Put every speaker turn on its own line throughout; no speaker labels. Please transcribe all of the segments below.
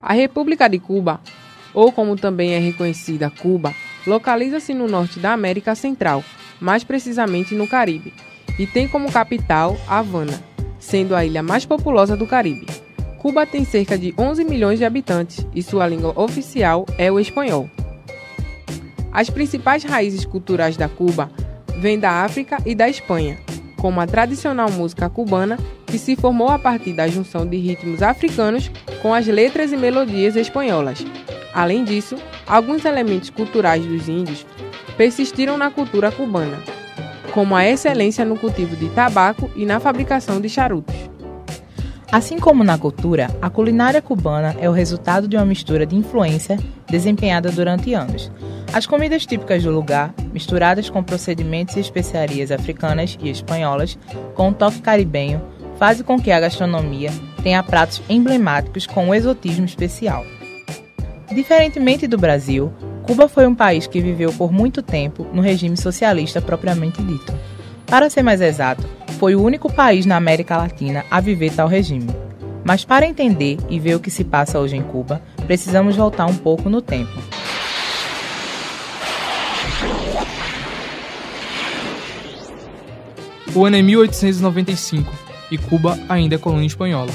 A República de Cuba, ou como também é reconhecida Cuba, localiza-se no norte da América Central, mais precisamente no Caribe, e tem como capital Havana, sendo a ilha mais populosa do Caribe. Cuba tem cerca de 11 milhões de habitantes e sua língua oficial é o espanhol. As principais raízes culturais da Cuba vêm da África e da Espanha, como a tradicional música cubana, que se formou a partir da junção de ritmos africanos com as letras e melodias espanholas. Além disso, alguns elementos culturais dos índios persistiram na cultura cubana, como a excelência no cultivo de tabaco e na fabricação de charutos.
Assim como na cultura, a culinária cubana é o resultado de uma mistura de influência desempenhada durante anos. As comidas típicas do lugar, misturadas com procedimentos e especiarias africanas e espanholas, com um toque caribenho, fazem com que a gastronomia tenha pratos emblemáticos com um exotismo especial. Diferentemente do Brasil, Cuba foi um país que viveu por muito tempo no regime socialista propriamente dito. Para ser mais exato, foi o único país na América Latina a viver tal regime. Mas para entender e ver o que se passa hoje em Cuba, precisamos voltar um pouco no tempo.
O ano é 1895 e Cuba ainda é colônia espanhola.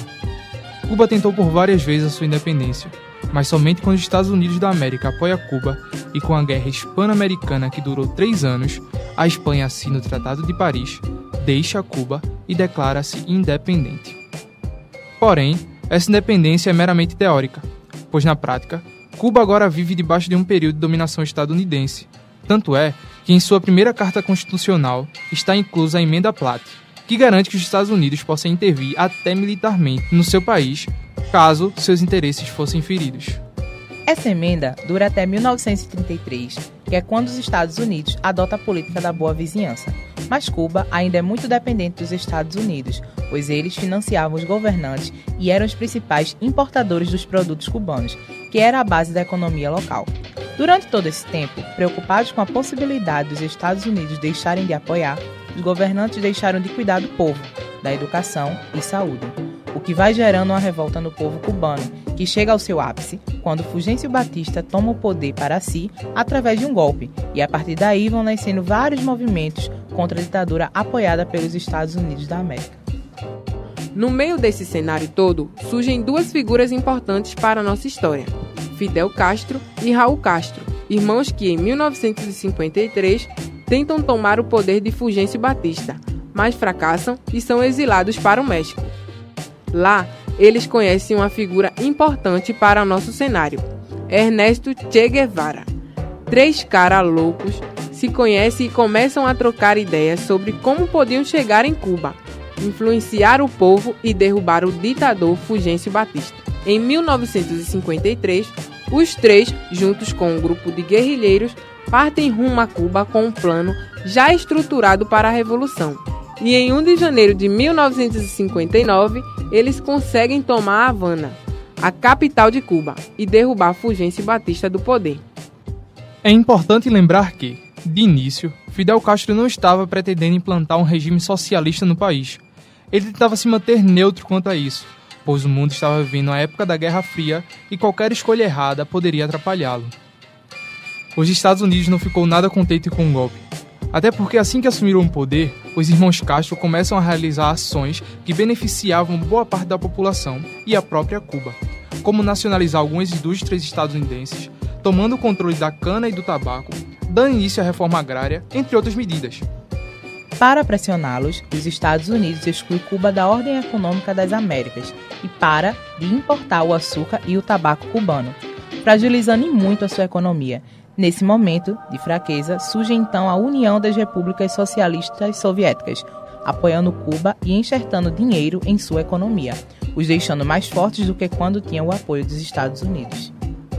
Cuba tentou por várias vezes a sua independência, mas somente quando os Estados Unidos da América apoia Cuba e com a Guerra Hispano-Americana que durou 3 anos, a Espanha assina o Tratado de Paris, deixa Cuba e declara-se independente. Porém, essa independência é meramente teórica, pois na prática, Cuba agora vive debaixo de um período de dominação estadunidense. Tanto é que em sua primeira carta constitucional está inclusa a Emenda Platt, que garante que os Estados Unidos possam intervir até militarmente no seu país, caso seus interesses fossem feridos.
Essa emenda dura até 1933, que é quando os Estados Unidos adotam a política da boa vizinhança. Mas Cuba ainda é muito dependente dos Estados Unidos, pois eles financiavam os governantes e eram os principais importadores dos produtos cubanos, que era a base da economia local. Durante todo esse tempo, preocupados com a possibilidade dos Estados Unidos deixarem de apoiar, os governantes deixaram de cuidar do povo, da educação e saúde, o que vai gerando uma revolta no povo cubano, que chega ao seu ápice quando Fulgêncio Batista toma o poder para si através de um golpe, e a partir daí vão nascendo vários movimentos contra a ditadura apoiada pelos Estados Unidos da América.
No meio desse cenário todo, surgem duas figuras importantes para a nossa história: Fidel Castro e Raul Castro, irmãos que em 1953 tentam tomar o poder de Fulgêncio Batista, mas fracassam e são exilados para o México. Lá, eles conhecem uma figura importante para o nosso cenário, Ernesto Che Guevara. 3 caras loucos se conhecem e começam a trocar ideias sobre como podiam chegar em Cuba, influenciar o povo e derrubar o ditador Fulgêncio Batista. Em 1953, os 3, juntos com um grupo de guerrilheiros, partem rumo a Cuba com um plano já estruturado para a Revolução. E em 1 de janeiro de 1959, eles conseguem tomar Havana, a capital de Cuba, e derrubar Fulgêncio Batista do poder.
É importante lembrar que, de início, Fidel Castro não estava pretendendo implantar um regime socialista no país. Ele tentava se manter neutro quanto a isso, pois o mundo estava vivendo a época da Guerra Fria e qualquer escolha errada poderia atrapalhá-lo. Os Estados Unidos não ficou nada contente com o golpe. Até porque assim que assumiram o poder, os irmãos Castro começam a realizar ações que beneficiavam boa parte da população e a própria Cuba, como nacionalizar algumas indústrias estadunidenses, tomando o controle da cana e do tabaco, dando início à reforma agrária, entre outras medidas.
Para pressioná-los, os Estados Unidos excluem Cuba da ordem econômica das Américas e para de importar o açúcar e o tabaco cubano, fragilizando em muito a sua economia. Nesse momento de fraqueza, surge então a União das Repúblicas Socialistas Soviéticas, apoiando Cuba e enxertando dinheiro em sua economia, os deixando mais fortes do que quando tinham o apoio dos Estados Unidos.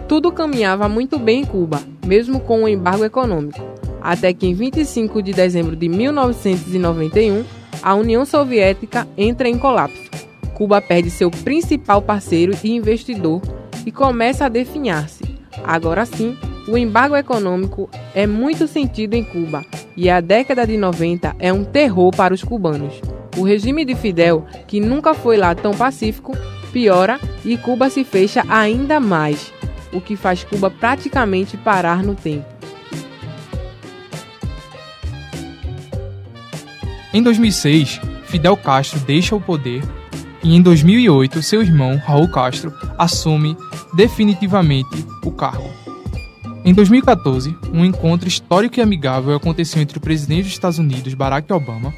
Tudo caminhava muito bem em Cuba, mesmo com o embargo econômico, até que em 25 de dezembro de 1991, a União Soviética entra em colapso. Cuba perde seu principal parceiro e investidor e começa a definhar-se. Agora sim, o embargo econômico é muito sentido em Cuba e a década de 90 é um terror para os cubanos. O regime de Fidel, que nunca foi lá tão pacífico, piora e Cuba se fecha ainda mais, o que faz Cuba praticamente parar no tempo.
Em 2006, Fidel Castro deixa o poder e em 2008 seu irmão, Raul Castro, assume definitivamente o cargo. Em 2014, um encontro histórico e amigável aconteceu entre o presidente dos Estados Unidos, Barack Obama,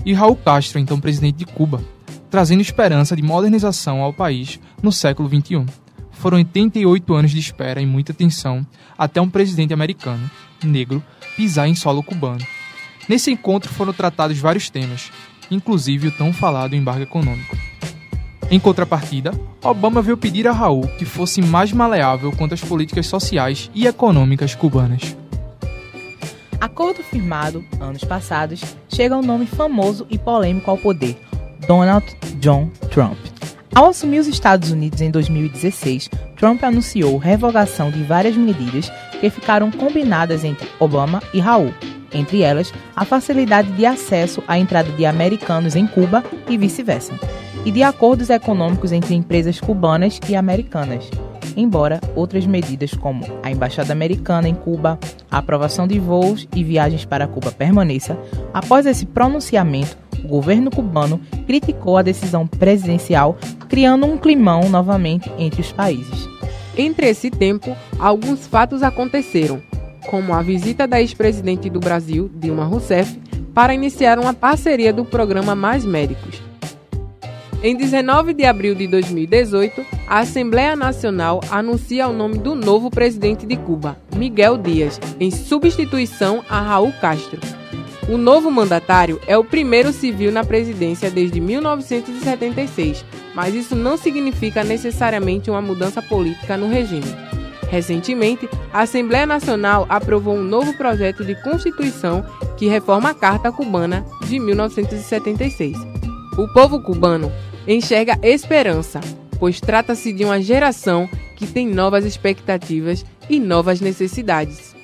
e Raul Castro, então presidente de Cuba, trazendo esperança de modernização ao país no século XXI. Foram 88 anos de espera e muita tensão até um presidente americano, negro, pisar em solo cubano. Nesse encontro foram tratados vários temas, inclusive o tão falado embargo econômico. Em contrapartida, Obama veio pedir a Raul que fosse mais maleável quanto às políticas sociais e econômicas cubanas.
Acordo firmado, anos passados, chega um nome famoso e polêmico ao poder, Donald John Trump. Ao assumir os Estados Unidos em 2016, Trump anunciou revogação de várias medidas que ficaram combinadas entre Obama e Raul, entre elas a facilidade de acesso à entrada de americanos em Cuba e vice-versa, e de acordos econômicos entre empresas cubanas e americanas, embora outras medidas como a Embaixada Americana em Cuba, a aprovação de voos e viagens para Cuba permaneça. Após esse pronunciamento, o governo cubano criticou a decisão presidencial, criando um climão novamente entre os países.
Entre esse tempo, alguns fatos aconteceram, como a visita da ex-presidente do Brasil, Dilma Rousseff, para iniciar uma parceria do programa Mais Médicos. Em 19 de abril de 2018, a Assembleia Nacional anuncia o nome do novo presidente de Cuba, Miguel Díaz, em substituição a Raul Castro. O novo mandatário é o primeiro civil na presidência desde 1976, mas isso não significa necessariamente uma mudança política no regime. Recentemente, a Assembleia Nacional aprovou um novo projeto de Constituição que reforma a Carta Cubana de 1976. O povo cubano enxerga esperança, pois trata-se de uma geração que tem novas expectativas e novas necessidades.